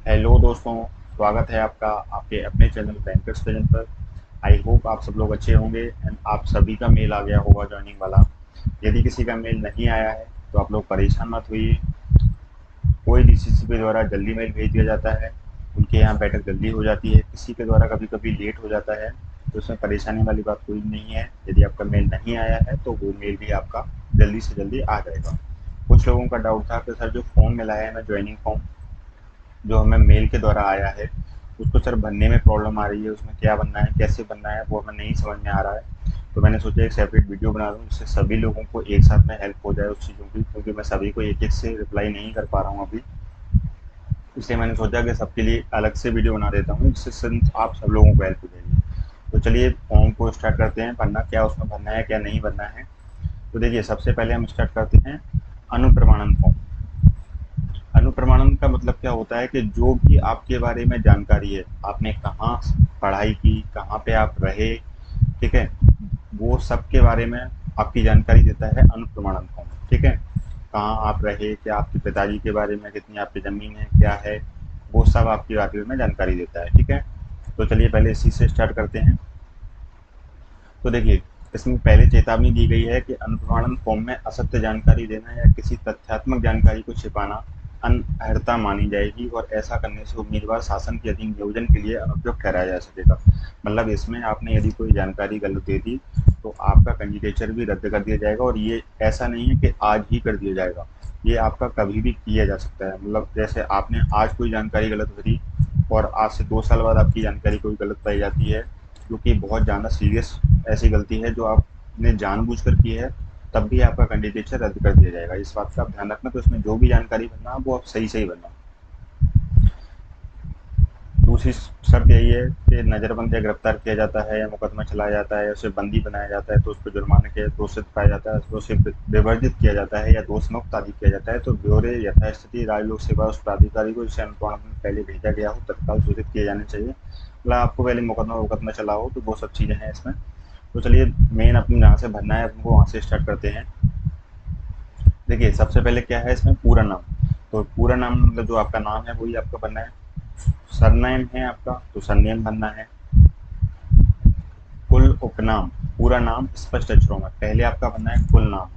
Hello दोस्तों, स्वागत है आपका आपके अपने चैनल बैंकर्स विजन पर। आई होप आप सब लोग अच्छे होंगे एंड आप सभी का मेल आ गया होगा ज्वाइनिंग वाला। यदि किसी का मेल नहीं आया है तो आप लोग परेशान मत होइए। कोई डीसीसीपी द्वारा जल्दी मेल भेज दिया जाता है, उनके यहाँ बैठक जल्दी हो जाती है। किसी के द्वारा कभी कभी लेट हो जाता है, तो उसमें परेशानी वाली बात कोई नहीं है। यदि आपका मेल नहीं आया है तो वो मेल भी आपका जल्दी से जल्दी आ जाएगा। कुछ लोगों का डाउट था कि सर जो फॉर्म मिला है ना, ज्वाइनिंग फॉर्म जो हमें मेल के द्वारा आया है, उसको सर भरने में प्रॉब्लम आ रही है। उसमें क्या बनना है, कैसे बनना है, वो हमें नहीं समझ में आ रहा है। तो मैंने सोचा एक सेपरेट वीडियो बना दूँ जिससे सभी लोगों को एक साथ में हेल्प हो जाए उस चीज़ों की, क्योंकि मैं सभी को एक एक से रिप्लाई नहीं कर पा रहा हूँ अभी। इसलिए मैंने सोचा कि सबके लिए अलग से वीडियो बना देता हूँ, जिससे सिर्फ आप सब लोगों को हेल्प हो जाएगी। तो चलिए फॉर्म को स्टार्ट करते हैं। भरना क्या उसमें भरना है, क्या नहीं भरना है। तो देखिए, सबसे पहले हम स्टार्ट करते हैं अनुप्रमाणन फॉर्म। अनुप्रमाणन का मतलब क्या होता है कि जो भी आपके बारे में जानकारी है, आपने कहाँ पढ़ाई की, कहाँ पे आप रहे, ठीक है, वो सब के बारे में आपकी जानकारी देता है अनुप्रमाणन फॉर्म। ठीक है, कहाँ आप रहे, क्या आपके पिताजी के बारे में, कितनी आपकी ज़मीन है, क्या है, वो सब आपके बारे में जानकारी देता है। ठीक है, तो चलिए पहले इसी से स्टार्ट करते हैं। तो देखिए, इसमें पहले चेतावनी दी गई है कि अनुप्रमाणन फॉर्म में असत्य जानकारी देना या किसी तथ्यात्मक जानकारी को छिपाना अनर्हता मानी जाएगी, और ऐसा करने से उम्मीदवार शासन के अधीन नियोजन के लिए अनुपयुक्त ठहराया जा सकेगा। मतलब इसमें आपने यदि कोई जानकारी गलत दे दी तो आपका कैंडिडेचर भी रद्द कर दिया जाएगा। और ये ऐसा नहीं है कि आज ही कर दिया जाएगा, ये आपका कभी भी किया जा सकता है। मतलब जैसे आपने आज कोई जानकारी गलत भरी और आज से 2 साल बाद आपकी जानकारी कोई गलत पाई जाती है, जो कि बहुत ज़्यादा सीरियस ऐसी गलती है जो आपने जानबूझकर की है, तब भी आपका कैंडिडेचर रद्द कर दिया जाएगा। इस बात का आप ध्यान रखना। तो इसमें जो भी जानकारी भरना वो आप सही सही भरना। दूसरी शर्त यही है कि नज़रबंद या गिरफ्तार किया जाता है या मुकदमा चलाया जाता है या उसे बंदी बनाया जाता है तो उसको जुर्माने के दोषित पाया जाता है, तो उसे विवर्जित किया जाता है या दोष मुक्त आदि किया जाता है, तो ब्यौरे यथास्थिति राजलोक सेवा उस प्राधिकारी को जिसे अनुप्रमाणन में पहले भेजा गया हो तत्काल सूचित किए जाने चाहिए। मतलब आपको पहले मुकदमा मुकदमा चला हो, तो वो सब चीज़ें हैं इसमें। तो चलिए मेन अपने जहाँ से भरना है अपने को वहाँ से स्टार्ट करते हैं। देखिए, सबसे पहले क्या है इसमें, पूरा नाम। तो पूरा नाम मतलब जो आपका नाम है वही आपका बनना है। सरनेम है आपका तो सरनेम बनना है। कुल उपनाम, पूरा नाम स्पष्ट अक्षरों में पहले आपका बनना है कुल नाम।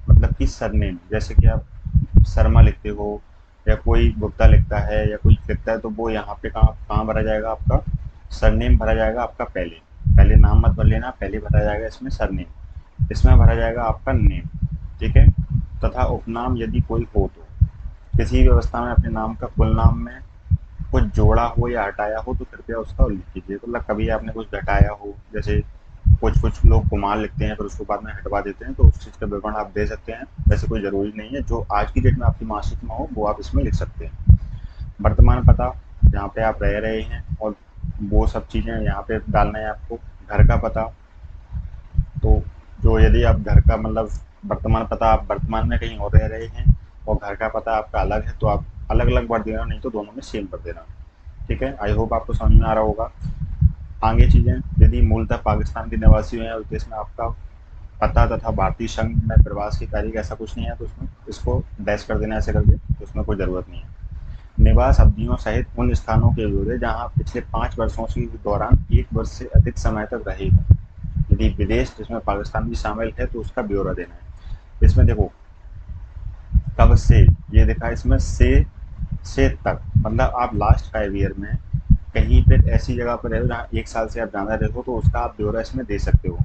मतलब कि सरनेम, जैसे कि आप शर्मा लिखते हो या कोई गुप्ता लिखता है या कोई लिखता है, तो वो यहाँ पे कहाँ कहाँ भरा जाएगा, आपका सरनेम भरा जाएगा आपका पहले। पहले नाम मत भर लेना, पहले भरा जाएगा इसमें सरनेम। इसमें भरा जाएगा आपका नेम। ठीक है, तथा उपनाम यदि कोई हो तो किसी भी व्यवस्था में अपने नाम का कुल नाम में कुछ जोड़ा हो या हटाया हो तो कृपया उसका उल्लेख कीजिए। तो मतलब कभी आपने कुछ घटाया हो, जैसे कुछ कुछ लोग कुमार लिखते हैं फिर उसको बाद में हटवा देते हैं, तो उस चीज़ का विवरण आप दे सकते हैं। वैसे कोई ज़रूरी नहीं है, जो आज की डेट में आपकी मार्कशीट में हो वो आप इसमें लिख सकते हैं। वर्तमान पता, जहाँ पे आप रह रहे हैं, और वो सब चीज़ें यहाँ पे डालना है आपको। घर का पता, तो जो यदि आप घर का मतलब वर्तमान पता आप वर्तमान में कहीं और रह रहे हैं और घर का पता आपका अलग है, तो आप अलग अलग भर देना, नहीं तो दोनों में सेम भर देना। ठीक है, आई होप आपको समझ में आ रहा होगा। आगे चीज़ें, यदि मूलतः पाकिस्तान के निवासी हैं और देश में आपका पता तथा भारतीय संघ में प्रवास की तारीख ऐसा कुछ नहीं है, तो उसमें इसको डैश कर देना ऐसे करके, तो उसमें कोई ज़रूरत नहीं है। निवास अवधियों सहित उन स्थानों के ब्यौरे जहां आप पिछले 5 वर्षों के दौरान 1 वर्ष से अधिक समय तक रहे हों। यदि विदेश जिसमें पाकिस्तान भी शामिल है तो उसका ब्यौरा देना है। इसमें देखो, कब से, ये देखा इसमें से तक, मतलब आप लास्ट 5 ईयर में कहीं पे ऐसी जगह पर रहे हो जहाँ 1 साल से आप ज़्यादा रहे हो, तो उसका आप ब्यौरा इसमें दे सकते हो।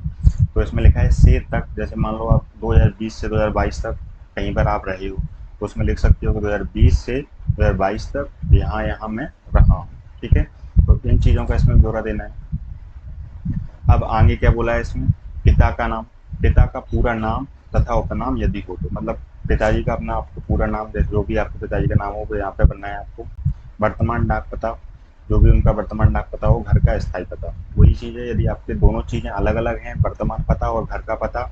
तो इसमें लिखा है से तक, जैसे मान लो आप 2020 से 2022 तक कहीं पर आप रहे हो, तो उसमें लिख सकते हो कि 2020 से 2022 तक यहाँ यहाँ मैं रहा हूँ। ठीक है, तो इन चीज़ों का इसमें ब्यौरा देना है। अब आगे क्या बोला है इसमें, पिता का नाम, पिता का पूरा नाम तथा उपनाम यदि हो तो, मतलब पिताजी का अपना आपको पूरा नाम, जैसे जो भी आपके पिताजी का नाम हो वो यहाँ पे बनना है आपको। वर्तमान डाक पता, जो भी उनका वर्तमान डाक पता हो। घर का स्थायी पता, वही चीज़ है, यदि आपके दोनों चीज़ें अलग अलग हैं, वर्तमान पता और घर का पता,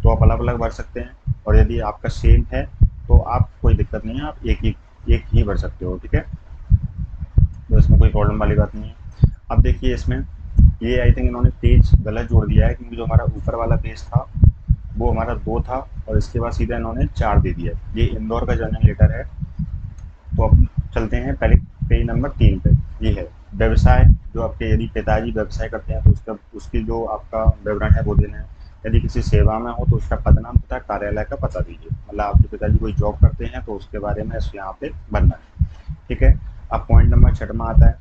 तो आप अलग अलग भर सकते हैं। और यदि आपका सेम है तो आप कोई दिक्कत नहीं है, आप एक ही भर सकते हो। ठीक है, तो इसमें कोई प्रॉब्लम वाली बात नहीं है। अब देखिए इसमें, ये आई थिंक इन्होंने पेज गलत जोड़ दिया है, क्योंकि जो हमारा ऊपर वाला पेज था वो हमारा 2 था और इसके बाद सीधा इन्होंने 4 दे दिया। ये इंदौर का जर्नल लेटर है। तो अब चलते हैं पहले पेज नंबर 3 पे ये है। व्यवसाय, जो आपके यदि पिताजी व्यवसाय करते हैं तो उसका उसकी जो आपका विवरण है वो देना है। यदि किसी सेवा में हो तो उसका पदनाम तथा कार्यालय का पता दीजिए, मतलब आपके पिताजी कोई जॉब करते हैं तो उसके बारे में इस यहाँ पे भरना है। ठीक है। अब पॉइंट नंबर 6 में आता है,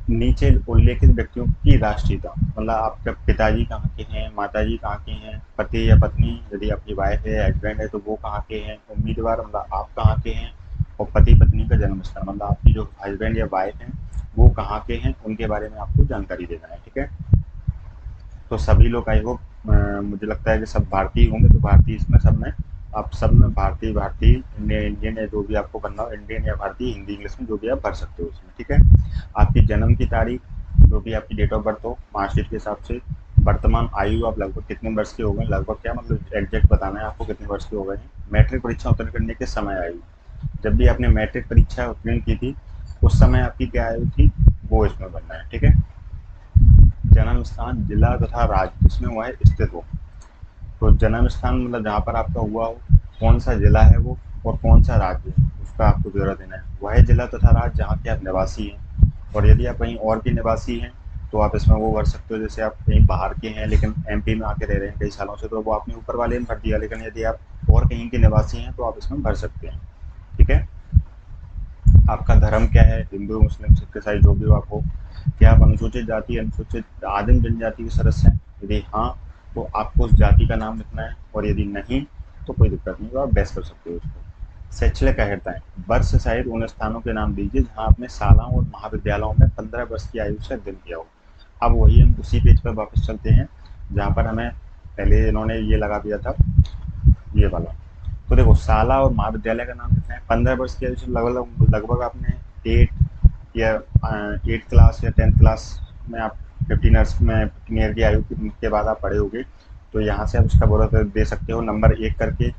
नीचे उल्लेखित व्यक्तियों की राष्ट्रीयता, मतलब आपके पिताजी कहाँ के हैं, माताजी कहाँ के हैं, पति या पत्नी यदि आपकी वाइफ है, हस्बैंड है तो वो कहाँ के हैं, उम्मीदवार मतलब आप कहाँ के हैं, और पति पत्नी का जन्म स्थान, मतलब आपकी जो हस्बैंड या वाइफ हैं वो कहाँ के हैं, उनके बारे में आपको जानकारी देना है। ठीक है। तो सभी लोग आई होप, मुझे लगता है कि सब भारतीय होंगे, तो भारतीय इसमें सब में आप सब में भारतीय भारतीय इंडियन इंडियन या जो भी आपको बनना हो, इंडियन या भारतीय, हिंदी इंग्लिश में जो भी आप भर सकते हो उसमें। ठीक है। आपकी जन्म की तारीख, जो भी आपकी डेट ऑफ बर्थ हो मार्कशीट के हिसाब से, वर्तमान आयु आप लगभग कितने वर्ष के हो गए, लगभग क्या मतलब एग्जैक्ट बताना है आपको कितने वर्ष के हो गए हैं। मैट्रिक परीक्षा उत्तीर्ण करने के समय आयु, जब भी आपने मैट्रिक परीक्षा उत्तीर्ण की थी उस समय आपकी क्या आयु थी वो इसमें बनना है। ठीक है। जन्म स्थान, जिला तथा राज्य जिसमें वह स्थित हो, तो जन्म स्थान मतलब जहाँ पर आपका हुआ हो, कौन सा जिला है वो, और कौन सा राज्य है उसका आपको ब्यौरा देना है। वह जिला तथा राज्य जहाँ के आप निवासी हैं, और यदि आप कहीं और के निवासी हैं तो आप इसमें वो भर सकते हो, जैसे आप कहीं बाहर के हैं लेकिन एमपी में आके रह रहे हैं कई सालों से, तो वो आपने ऊपर वाले में भर दिया, लेकिन यदि आप और कहीं के निवासी हैं तो आप इसमें भर सकते हैं। ठीक है। आपका धर्म क्या है, हिंदू मुस्लिम सिख ईसाई जो भी हो आप हो। क्या आप अनुसूचित जाति अनुसूचित आदिम जनजाति के सदस्य हैं, यदि हाँ तो आपको उस जाति का नाम लिखना है, और यदि नहीं तो कोई दिक्कत नहीं, तो आप बहस कर सकते हो उसको। शैक्षणिक अर्हताएं, वर्ष सहित उन स्थानों के नाम दीजिए जहां आपने शालाओं और महाविद्यालयों में 15 वर्ष की आयु से अध्ययन किया हो। अब वही हम उसी पेज पर वापस चलते हैं जहाँ पर हमें पहले इन्होंने ये लगा दिया था, ये वाला। तो देखो शाला और महाविद्यालय का नाम लिखना है। 15 वर्ष की आयु से लगभग लगभग आपने 8 या 8 क्लास या 10th क्लास में आप 15 ईयर्स में 15 ईयर की आयु के बाद आप पढ़े होगे, तो यहाँ से आप उसका बोरा दे सकते हो नंबर 1 करके।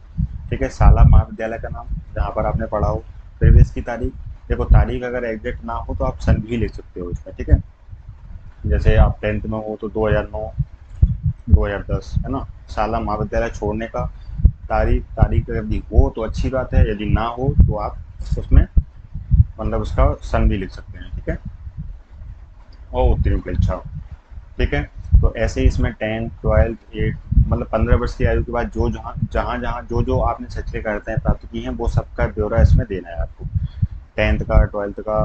ठीक है। शाला महाविद्यालय का नाम जहाँ पर आपने पढ़ा हो, प्रवेश की तारीख, देखो तारीख अगर एग्जैक्ट ना हो तो आप सन भी लिख सकते हो इसमें। ठीक है। जैसे आप 10th में हो तो 2009 2010 है ना। शाला महाविद्यालय छोड़ने का तारीख तारीख यदि हो तो अच्छी बात है, यदि ना हो तो आप उसमें मतलब उसका सन भी लिख सकते हैं। ठीक है। और उत्तीर्ण परीक्षा। ठीक है। तो ऐसे ही इसमें 10th 12th 8 मतलब 15 वर्ष की आयु के बाद जो जहाँ जहाँ जहाँ जो जो आपने शैक्षणिक अर्हताएं प्राप्त की हैं वो सबका ब्यौरा इसमें देना है आपको। 10th का 12th का,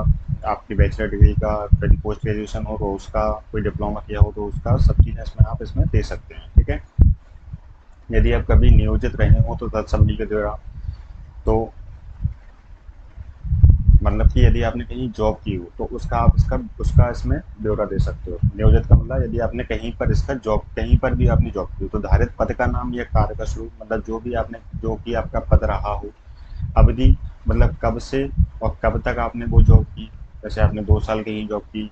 आपकी बैचलर डिग्री का, यदि पोस्ट ग्रेजुएशन हो तो उसका, कोई डिप्लोमा किया हो तो उसका, सब चीज़ें इसमें आप इसमें दे सकते हैं। ठीक है। यदि आप कभी नियोजित रहे हो तो तत्संबंधी के द्वारा, तो मतलब कि यदि आपने कहीं जॉब की हो तो उसका आप इसका उसका इसमें ब्यौरा दे सकते हो। नियोजित का मतलब यदि आपने कहीं पर इसका जॉब, कहीं पर भी आपने जॉब की हो तो धारित पद का नाम या कार्य का स्वरूप, मतलब जो भी आपने जो कि आपका पद रहा हो, अवधि मतलब कब से और कब तक आपने वो जॉब की, जैसे आपने 2 साल कहीं जॉब की,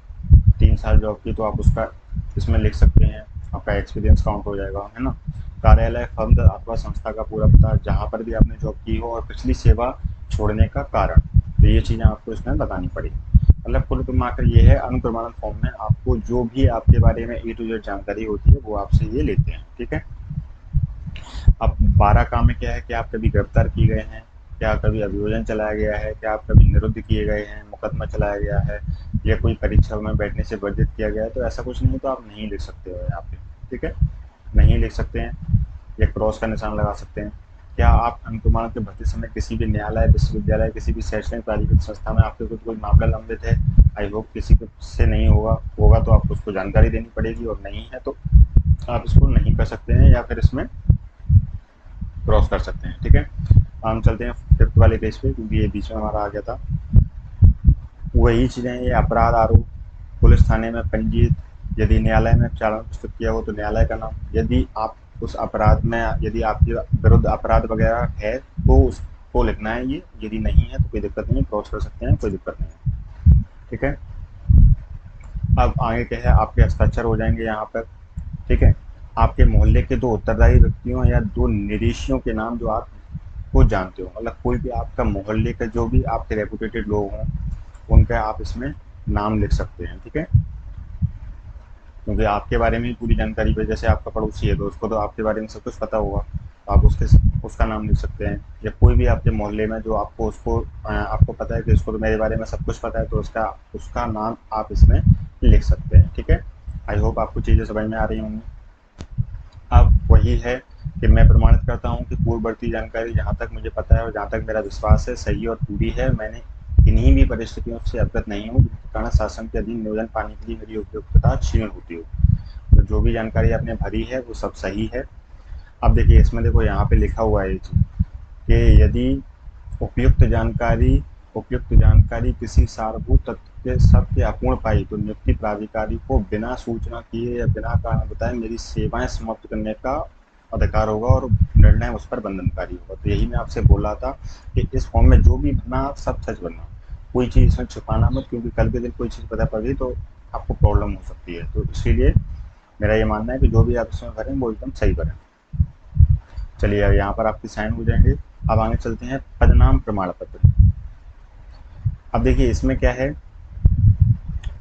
3 साल जॉब की, तो आप उसका इसमें लिख सकते हैं, आपका एक्सपीरियंस काउंट हो जाएगा, है ना। कार्यालय फर्म अथवा संस्था का पूरा पता जहाँ पर भी आपने जॉब की हो, और पिछली सेवा छोड़ने का कारण, तो ये चीज़ें आपको इसमें बतानी पड़ेगी। मतलब कुल मिलाकर ये है, अनुप्रमाणन फॉर्म में आपको जो भी आपके बारे में A to Z जानकारी होती है वो आपसे ये लेते हैं। ठीक है। अब 12 काम में क्या है कि आप कभी गिरफ्तार किए गए हैं, क्या कभी अभियोजन चलाया गया है, क्या आप कभी निरुद्ध किए गए हैं, मुकदमा चलाया गया है, या कोई परीक्षा में बैठने से वर्जित किया गया है, तो ऐसा कुछ नहीं, तो आप नहीं लिख सकते हो यहाँ पे। ठीक है। नहीं लिख सकते हैं, या क्रॉस का निशान लगा सकते हैं। क्या आप अनुप्रमाण के भर्ती समय किसी भी न्यायालय, विश्वविद्यालय, किसी भी शैक्षणिक प्राधिकृत संस्था में आपके कुछ कोई मामला लंबित है, आई होप किसी से नहीं होगा, होगा तो आपको उसको जानकारी देनी पड़ेगी, और नहीं है तो आप इसको नहीं कर सकते हैं, या फिर इसमें क्रॉस कर सकते हैं। ठीक है। हम चलते हैं 5th वाले पेज पे, क्योंकि ये बीच में हमारा आ गया था। वही चीज़ें, ये अपराध आरोप, पुलिस थाने में पंजीयत, यदि न्यायालय में चालान प्रस्तुत किया हो तो न्यायालय का नाम, यदि आप उस अपराध में, यदि आपके विरुद्ध अपराध वगैरह है तो उसको लिखना है ये, यदि नहीं है तो कोई दिक्कत नहीं है, क्रॉस कर सकते हैं, कोई दिक्कत नहीं है। ठीक है। अब आगे क्या है, आपके हस्ताक्षर हो जाएंगे यहाँ पर। ठीक है। आपके मोहल्ले के 2 उत्तरदायी व्यक्तियों या 2 निरीक्षियों के नाम जो आप को जानते हो, मतलब कोई भी आपका मोहल्ले का जो भी आपके रेपुटेटेड लोग हों उनका आप इसमें नाम लिख सकते हैं। ठीक है। क्योंकि आपके बारे में पूरी जानकारी पे, जैसे आपका पड़ोसी है तो उसको तो आपके बारे में सब कुछ पता होगा, तो आप उसके उसका नाम लिख सकते हैं, या कोई भी आपके मोहल्ले में जो आपको उसको आपको पता है कि इसको तो मेरे बारे में सब कुछ पता है, तो उसका उसका नाम आप इसमें लिख सकते हैं। ठीक है, आई होप आपको चीज़ें समझ में आ रही होंगी। अब वही है कि मैं प्रमाणित करता हूँ कि पूर्ववर्ती जानकारी जहाँ तक मुझे पता है और जहाँ तक मेरा विश्वास है सही और पूरी है। मैंने किन्हीं भी परिस्थितियों से अवगत नहीं हूँ जिनके कारण शासन के अधीन नियोजन पाने के लिए मेरी उपयुक्तता क्षीण होती हो। तो जो भी जानकारी आपने भरी है वो सब सही है। अब देखिए इसमें देखो यहाँ पे लिखा हुआ है ये चीज़ कि यदि उपयुक्त जानकारी उपयुक्त जानकारी किसी सारभूत तथ्य के सत्य अपूर्ण पाई तो नियुक्ति प्राधिकारी को बिना सूचना किए या बिना कारण बताए मेरी सेवाएं समाप्त करने का अधिकार होगा और निर्णय उस पर बंधनकारी होगा। तो यही मैं आपसे बोल रहा था कि इस फॉर्म में जो भी भरना आप सब सच भरना, कोई चीज़ इसमें छुपाना मत, क्योंकि कल के दिन कोई चीज़ पता पड़ गई तो आपको प्रॉब्लम हो सकती है। तो इसीलिए मेरा ये मानना है कि जो भी आप इसमें भरें वो एकदम सही भरें। चलिए अब यहाँ पर आपकी साइन हो जाएंगे। अब आगे चलते हैं पदनाम प्रमाण पत्र। अब देखिए इसमें क्या है,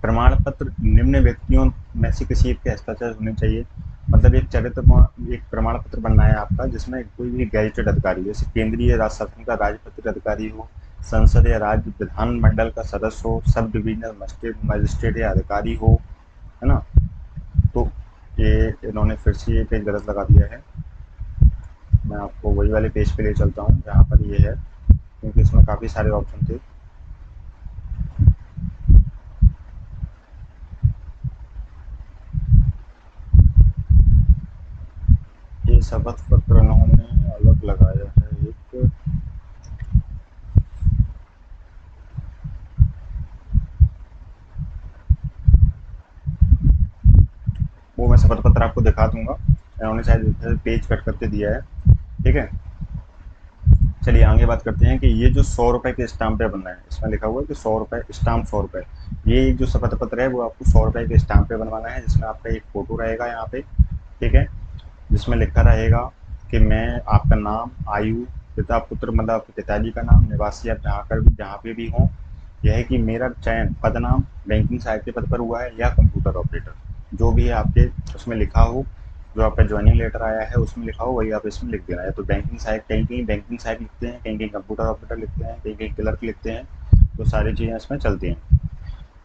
प्रमाण पत्र निम्न व्यक्तियों में से किसी एक के हस्ताक्षर होने चाहिए। मतलब एक प्रमाण पत्र बनना है आपका जिसमें कोई भी गैजेटेड अधिकारी जैसे केंद्रीय राज शासन का राजपत्रित अधिकारी हो, संसद या राज्य विधानमंडल का सदस्य हो, सब डिविजनल मजिस्ट्रेट या अधिकारी हो, है ना। तो ये इन्होंने फिर से ये पेज गलत लगा दिया है। मैं आपको वही वाले पेज पे ले चलता हूँ जहाँ पर ये है, क्योंकि इसमें काफ़ी सारे ऑप्शन थे। ये शपथ पत्र इन्होंने अलग लगाया है एक, वो मैं शपथ पत्र आपको दिखा दूंगा। इन्होंने शायद पेज कट करके दिया है। ठीक है, चलिए आगे बात करते हैं कि ये जो 100 रुपए के स्टाम्प पे बनना है, इसमें लिखा हुआ है कि 100 रुपए स्टाम्प 100 रुपए। ये जो शपथ पत्र है वो आपको 100 रुपए के स्टाम्प पे बनवाना है, जिसमें आपका एक फोटो रहेगा यहाँ पे। ठीक है, जिसमें लिखा रहेगा कि मैं आपका नाम, आयु, पिता पुत्र मतलब आपके पिताजी का नाम, निवासी आप जहाँ पे भी हों, यह है कि मेरा चयन पदनाम बैंकिंग सहायक के पद पर हुआ है या कंप्यूटर ऑपरेटर, जो भी है आपके उसमें लिखा हो, जो आपका ज्वाइनिंग लेटर आया है उसमें लिखा हो वही आप इसमें लिख देना है। तो बैंकिंग सहायक, कहीं कहीं बैंकिंग सहायक लिखते हैं, कहीं कहीं कंप्यूटर ऑपरेटर लिखते हैं, कहीं कहीं क्लर्क लिखते हैं, तो सारी चीज़ें इसमें चलती हैं।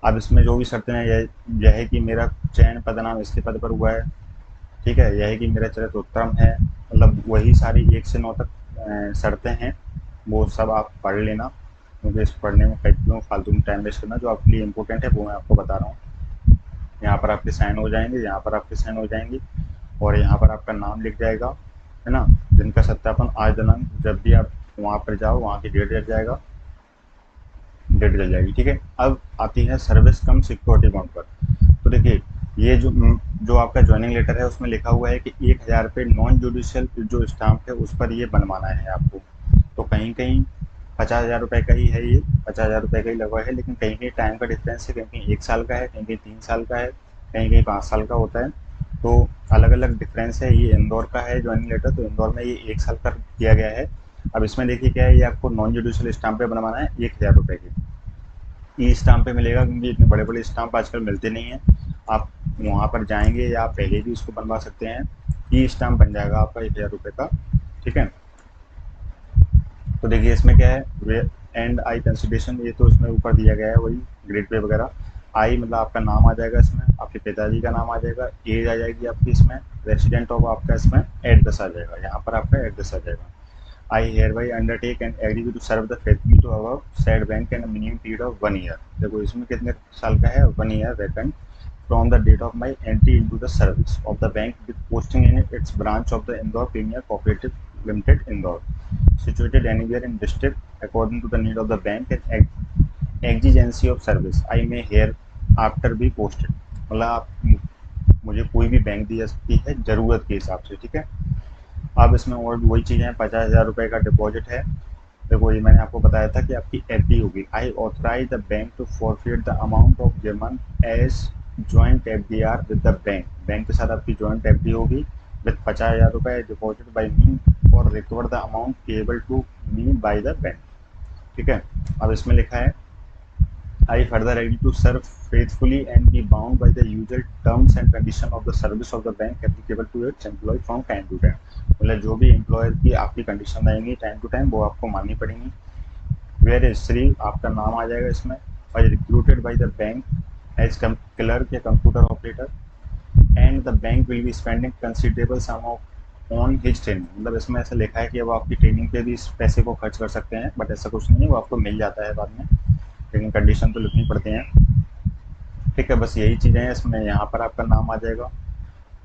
अब इसमें जो भी शर्तें हैं यह है कि मेरा चयन पदनाम इसके पद पर हुआ है। ठीक है, यह है कि मेरा चरित्र उत्तम है, मतलब वही सारी 1 से 9 तक शर्तें हैं, वो सब आप पढ़ लेना, क्योंकि इस पढ़ने में कई क्यों फालतू में टाइम वेस्ट करना, जो आपके लिए इंपॉर्टेंट है वो मैं आपको बता रहा हूँ। यहाँ पर आपके साइन हो जाएंगे, यहाँ पर आपके साइन हो जाएंगे, और यहाँ पर आपका नाम लिख जाएगा, है ना। दिन का सत्यापन, आज दिनांक, जब भी आप वहाँ पर जाओ वहाँ की डेट लग जाएगा, डेट लग जाएगी। ठीक है, अब आती है सर्विस कम सिक्योरिटी बॉन्ड पर। तो देखिए ये जो आपका ज्वाइनिंग लेटर है उसमें लिखा हुआ है कि 1,000 रुपये नॉन जुडिशियल जो स्टाम्प है उस पर ये बनवाना है आपको। तो कहीं कहीं 50,000 रुपये का ही है, ये 50,000 रुपये का ही लगा है, लेकिन कहीं कहीं टाइम का डिफरेंस है, कहीं कहीं 1 साल का है, कहीं कहीं 3 साल का है, कहीं कहीं 5 साल का होता है। तो अलग अलग डिफरेंस है। ये इंदौर का है ज्वाइनिंग लेटर, तो इंदौर में ये 1 साल का किया गया है। अब इसमें देखिए क्या है, ये आपको नॉन जुडिशियल स्टाम्प पे बनवाना है 1,000 रुपये की। ई स्टाम्प पे मिलेगा, क्योंकि इतने बड़े बड़े स्टाम्प आजकल मिलते नहीं हैं। आप वहाँ पर जाएंगे या आप पहले भी उसको बनवा सकते हैं, ई स्टाम्प बन जाएगा आपका 1,000 रुपये का। ठीक है, तो देखिए इसमें क्या है, वे एंड आई कंसिडरेशन, ये तो इसमें ऊपर दिया गया है वही ग्रेड पे वगैरह। आई मतलब आपका नाम आ जाएगा इसमें, आपके पिताजी का नाम आ जाएगा, एज आ जाएगी आपकी इसमें, रेसिडेंट ऑफ आपका इसमें एड्रेस आ जाएगा, यहाँ पर आपका एड्रेस आ जाएगा। I hereby undertake and agree to serve the faithfully to our said bank and a minimum period of 1 year। देखो इसमें कितने साल का है, 1 year vacant from the date of my entry into the service of the bank with posting in its branch of the Indore Premier Cooperative Limited Indore, situated anywhere in district according to the need of the bank and exigency of service I may hereafter be posted। मतलब आप मुझे कोई भी bank दी जा सकती है ज़रूरत के हिसाब से। ठीक है, अब इसमें और वही चीज़ें हैं, 50,000 रुपये का डिपॉजिट है। देखो ये मैंने आपको बताया था कि आपकी एफडी होगी। I authorize the bank to forfeit the amount of given as joint FDR with the bank. Bank के साथ आपकी जॉइंट एफडी होगी विद 50,000 रुपये डिपॉजिट बाई मी और recover the amount payable to me by the bank. ठीक है, अब इसमें लिखा है I further agree to serve faithfully and be bound by the usual terms and condition of the service of the bank applicable to its employee from time to time. मतलब जो भी employer की आपकी कंडीशन आएंगी time to time वो आपको माननी पड़ेंगी। वेयर इज श्री आपका नाम आ जाएगा इसमें, और recruited by the bank as clerk या computer operator, and the bank will be spending considerable sum of on his training. मतलब इसमें ऐसा लिखा है कि वो आपकी ट्रेनिंग पे भी इस पैसे को खर्च कर सकते हैं, बट ऐसा कुछ नहीं है, वो आपको मिल जाता है बाद में, लेकिन कंडीशन तो लिखनी पड़ती हैं। ठीक है, बस यही चीज़ें हैं इसमें। यहाँ पर आपका नाम आ जाएगा,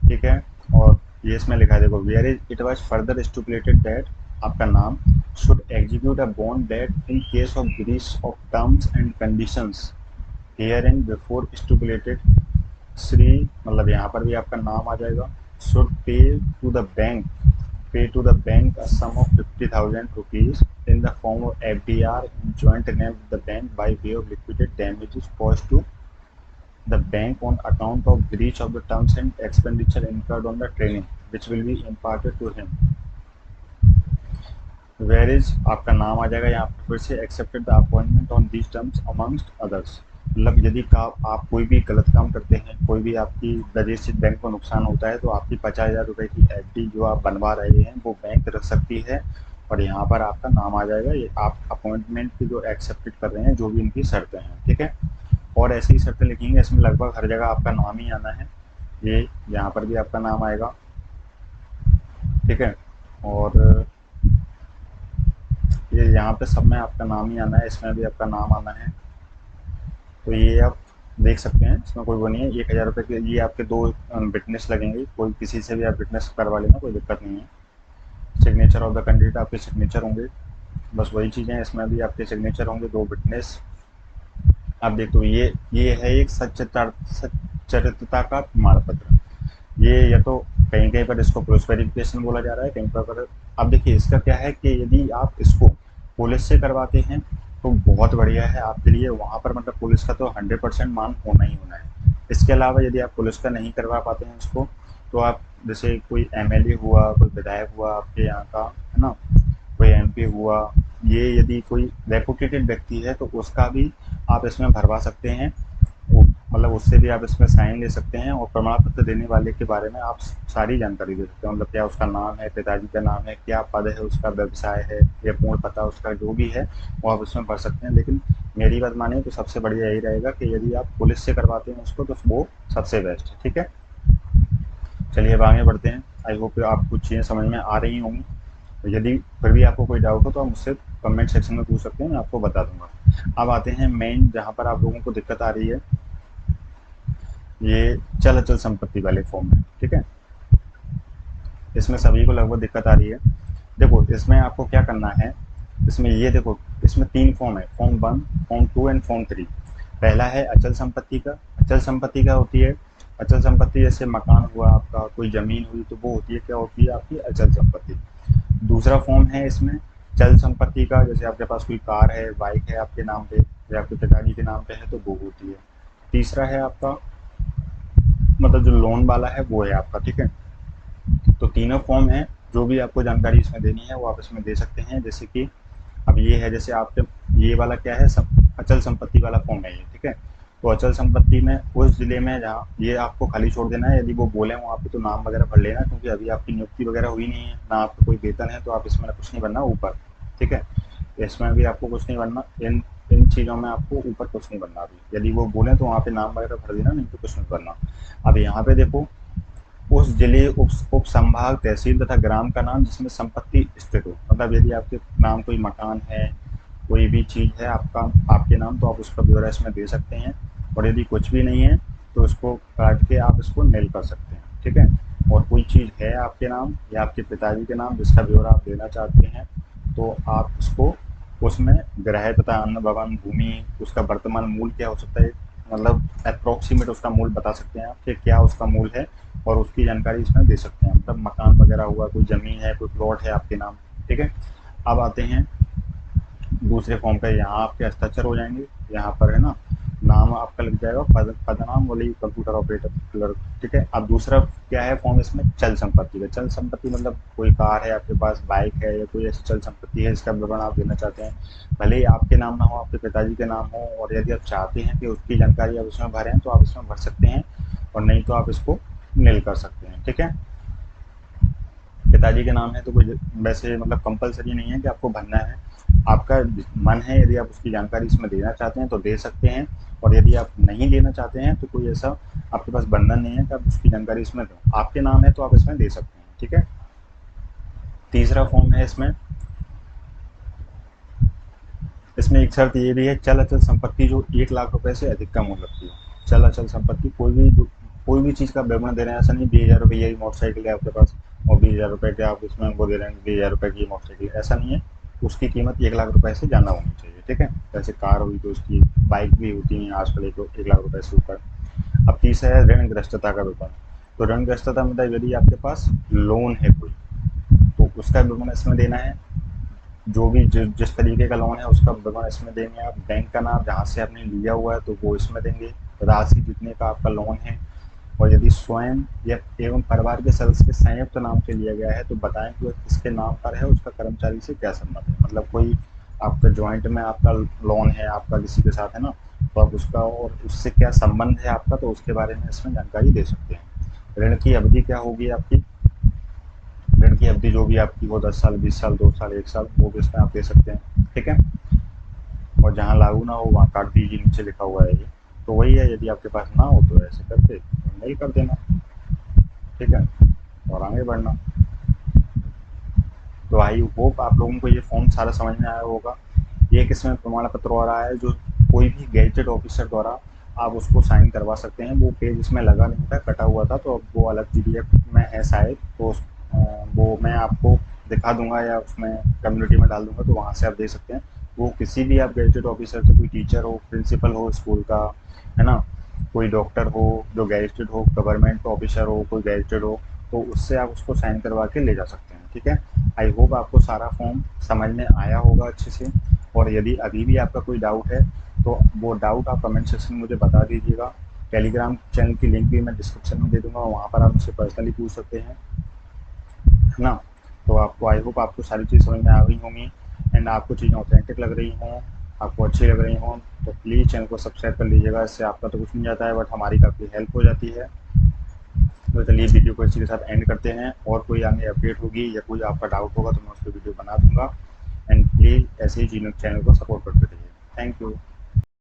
ठीक है, और ये इसमें लिखा है देखो, where is it was further stipulated that आपका नाम should execute a bond that in case of breach of terms and conditions here and before stipulated Shri, मतलब यहाँ पर भी आपका नाम आ जाएगा, should pay to the bank a sum of 50,000 rupees in the form of FDR in joint name with the bank by way of liquidated damages caused to the bank on account of breach of the terms and expenditure incurred on the training which will be imparted to him. Where is आपका नाम आ जाएगा यहाँ पर फिर से, accepted the appointment on these terms amongst others. मतलब यदि आप कोई भी गलत काम करते हैं, कोई भी आपकी वजह से बैंक को नुकसान होता है, तो आपकी 50,000 रुपये की एफडी जो आप बनवा रहे हैं वो बैंक रख सकती है, और यहाँ पर आपका नाम आ जाएगा। ये आप अपॉइंटमेंट की जो एक्सेप्टेड कर रहे हैं, जो भी इनकी शर्तें हैं, ठीक है, और ऐसी ही शर्तें लिखेंगे, इसमें लगभग हर जगह आपका नाम ही आना है। ये यहाँ पर भी आपका नाम आएगा, ठीक है, और ये यहाँ पे सब में आपका नाम ही आना है, इसमें भी आपका नाम आना है। तो ये आप देख सकते हैं, इसमें कोई वो नहीं है। 1,000 रुपये के ये आपके 2 विटनेस लगेंगे, कोई किसी से भी आप विटनेस करवा लेना, कोई दिक्कत नहीं है। सिग्नेचर ऑफ द कैंडिडेट आपके सिग्नेचर होंगे, बस वही चीज़ें, इसमें भी आपके सिग्नेचर होंगे, 2 विटनेस। आप देखो ये है एक सच्चरित्रता का प्रमाण पत्र। ये या तो कहीं कहीं पर इसको पुलिस वेरिफिकेशन बोला जा रहा है, कहीं पर। अब देखिए इसका क्या है कि यदि आप इसको पुलिस से करवाते हैं तो बहुत बढ़िया है आपके लिए, वहाँ पर मतलब पुलिस का तो 100% मान होना ही होना है। इसके अलावा यदि आप पुलिस का नहीं करवा पाते हैं इसको, तो आप जैसे कोई एमएलए हुआ, कोई विधायक हुआ आपके यहाँ का, है ना, कोई एमपी हुआ, ये यदि कोई रेपुटेटेड व्यक्ति है तो उसका भी आप इसमें भरवा सकते हैं, मतलब उससे भी आप इसमें साइन ले सकते हैं, और प्रमाण पत्र देने वाले के बारे में आप सारी जानकारी दे सकते हैं। मतलब क्या उसका नाम है, पिताजी का नाम है, क्या पद है उसका, व्यवसाय है, या पूर्ण पता उसका जो भी है वो आप इसमें भर सकते हैं। लेकिन मेरी बात मानिए तो सबसे बढ़िया यही रहेगा कि यदि आप पुलिस से करवाते हैं उसको तो वो सबसे बेस्ट है, ठीक है। चलिए अब आगे बढ़ते हैं। आई होप आप कुछ चीज़ें समझ में आ रही होंगी। तो यदि फिर भी आपको कोई डाउट हो तो आप मुझसे कमेंट सेक्शन में पूछ सकते हैं, मैं आपको बता दूंगा। अब आते हैं मेन जहाँ पर आप लोगों को दिक्कत आ रही है, ये चल अचल संपत्ति वाले फॉर्म है, ठीक है। इसमें सभी को लगभग दिक्कत आ रही है। देखो इसमें आपको क्या करना है, इसमें ये देखो, इसमें 3 फॉर्म है, फॉर्म 1, फॉर्म 2 एंड फॉर्म 3। पहला है अचल संपत्ति का। अचल संपत्ति क्या होती है? अचल संपत्ति जैसे मकान हुआ आपका, कोई जमीन हुई, तो वो होती है, क्या होती है आपकी अचल संपत्ति। दूसरा फॉर्म है इसमें चल संपत्ति का, जैसे आपके पास कोई कार है, बाइक है आपके नाम पे या आपके पिताजी के नाम पे है, तो वो होती है। तीसरा है आपका मतलब जो लोन वाला है वो है आपका, ठीक है। तो तीनों फॉर्म है, जो भी आपको जानकारी इसमें देनी है वो आप इसमें दे सकते हैं। जैसे कि अब ये है, जैसे आपके ये वाला क्या है, अचल संपत्ति वाला फॉर्म है ये, ठीक है। तो अचल संपत्ति में उस जिले में जहाँ ये आपको खाली छोड़ देना है, यदि वो बोले वहाँ पे तो नाम वगैरह भर लेना, क्योंकि अभी आपकी नियुक्ति वगैरह हुई नहीं है, ना आपका कोई वेतन है, तो आप इसमें कुछ नहीं बनना ऊपर, ठीक है। इसमें भी आपको कुछ नहीं बनना, इन इन चीज़ों में आपको ऊपर कुछ नहीं बनना अभी। यदि वो बोले तो वहाँ पे नाम वगैरह भर देना, नहीं तो कुछ नहीं बनना। अब यहाँ पे देखो, उस जिले उप संभाग तहसील तथा ग्राम का नाम जिसमें संपत्ति स्थित हो। मतलब यदि आपके नाम कोई मकान है, कोई भी चीज़ है आपका आपके नाम, तो आप उसका ब्यौरा इसमें दे सकते हैं। और यदि कुछ भी नहीं है तो उसको काट के आप इसको नील कर सकते हैं, ठीक है। और कोई चीज़ है आपके नाम या आपके पिताजी के नाम जिसका ब्यौरा आप देना चाहते हैं, तो आप उसको उसमें ग्रह तथा अन्न भवन भूमि, उसका वर्तमान मूल्य क्या हो सकता है, मतलब अप्रोक्सीमेट उसका मूल्य बता सकते हैं आप कि क्या उसका मूल्य है, और उसकी जानकारी इसमें दे सकते हैं। मतलब मकान वगैरह हुआ, कोई ज़मीन है, कोई प्लॉट है आपके नाम, ठीक है। अब आते हैं दूसरे फॉर्म पे, यहाँ आपके हस्ताक्षर हो जाएंगे, यहाँ पर है ना, नाम आपका लग जाएगा, पदनाम बोले कंप्यूटर ऑपरेटर क्लर्क। ठीक है। अब दूसरा क्या है फॉर्म इसमें, चल संपत्ति का। चल संपत्ति मतलब कोई कार है आपके पास, बाइक है, या कोई ऐसी चल संपत्ति है जिसका विवरण आप देना चाहते हैं। भले ही आपके नाम ना हो, आपके पिताजी के नाम हो, और यदि आप चाहते हैं कि उसकी जानकारी आप इसमें भरें तो आप इसमें भर सकते हैं, और नहीं तो आप इसको नील कर सकते हैं। ठीक है। पिताजी के नाम है तो कोई वैसे मतलब कंपलसरी नहीं है कि आपको भरना है, आपका मन है, यदि आप उसकी जानकारी इसमें देना चाहते हैं तो दे सकते हैं, और यदि आप नहीं देना चाहते हैं तो कोई ऐसा आपके पास बंधन नहीं है कि आप उसकी जानकारी इसमें दें। आपके नाम है तो आप इसमें दे सकते हैं। ठीक है। तीसरा फॉर्म है इसमें, इसमें एक शर्त ये भी है, चल अचल संपत्ति जो 1 लाख रुपए से अधिक का मूल्य रखती हो। चल अचल संपत्ति कोई भी चीज़ का विवरण दे रहे हैं, ऐसा नहीं 20,000 रुपये की मोटरसाइकिल है आपके पास और 20,000 रुपये के आप इसमें वो दे रहे हैं, 20,000 रुपये की मोटरसाइकिल, ऐसा नहीं है। उसकी कीमत 1 लाख रुपए से ज़्यादा होनी चाहिए। ठीक है। जैसे कार हुई तो उसकी, बाइक भी होती है आजकल 1 लाख रुपए से ऊपर। अब तीसरा है ऋण ग्रस्तता का विवरण। तो ऋण ग्रस्तता मतलब यदि आपके पास लोन है कोई, तो उसका विवरण इसमें देना है। जो भी जिस तरीके का लोन है उसका विवरण इसमें देंगे आप। बैंक का नाम जहाँ से आपने लिया हुआ है तो वो इसमें देंगे, राशि जितने का आपका लोन है, और यदि स्वयं या एवं परिवार के सदस्य के संयुक्त नाम से लिया गया है तो बताएं कि वह किसके नाम पर है, उसका कर्मचारी से क्या संबंध है। मतलब कोई आपका जॉइंट में आपका लोन है आपका किसी के साथ है ना, तो आप उसका और उससे क्या संबंध है आपका, तो उसके बारे में इसमें जानकारी दे सकते हैं। ऋण की अवधि क्या होगी आपकी, ऋण की अवधि जो भी आपकी हो, 10 साल, 20 साल, 2 साल, 1 साल, वो भी इसमें आप दे सकते हैं। ठीक है। और जहाँ लागू ना हो वहाँ काट दीजिए, नीचे लिखा हुआ है ये। तो वही है, यदि आपके पास ना हो तो ऐसे करके नहीं कर देना। ठीक है। और आगे बढ़ना। तो आई होप आप लोगों को ये फॉर्म सारा समझ में आया होगा। ये एक इसमें प्रमाण पत्र और आया है जो कोई भी गैजेटेड ऑफिसर द्वारा आप उसको साइन करवा सकते हैं। वो पेज इसमें लगा नहीं था, कटा हुआ था, तो अब वो अलग पीडीएफ में है शायद, तो वो मैं आपको दिखा दूंगा या उसमें कम्युनिटी में डाल दूंगा, तो वहाँ से आप दे सकते हैं। वो किसी भी आप गैजेटेड ऑफिसर से, कोई टीचर हो, प्रिंसिपल हो स्कूल का, है ना, कोई डॉक्टर हो जो गैजेटेड हो, गवर्नमेंट ऑफिसर हो कोई गैजेटेड हो, तो उससे आप उसको साइन करवा के ले जा सकते हैं। ठीक है। आई होप आपको सारा फॉर्म समझ में आया होगा अच्छे से, और यदि अभी भी आपका कोई डाउट है तो वो डाउट आप कमेंट सेक्शन में मुझे बता दीजिएगा। टेलीग्राम चैनल की लिंक भी मैं डिस्क्रिप्शन में दे दूंगा, वहाँ पर आप मुझसे पर्सनली पूछ सकते हैं, है ना। तो आपको आई होप आपको सारी चीज़ समझ में आ गई होंगी, एंड आपको चीज़ें ऑथेंटिक लग रही हों, आपको अच्छी लग रही हों, तो प्लीज़ चैनल को सब्सक्राइब कर लीजिएगा। इससे आपका तो कुछ नहीं जाता है, बट हमारी काफ़ी हेल्प हो जाती है। तो चलिए वीडियो को इसी के साथ एंड करते हैं, और कोई आगे अपडेट होगी या कोई आपका डाउट होगा तो मैं उस पर वीडियो बना दूंगा। एंड प्लीज़ ऐसे ही चैनल को सपोर्ट करते रहिए। Thank you.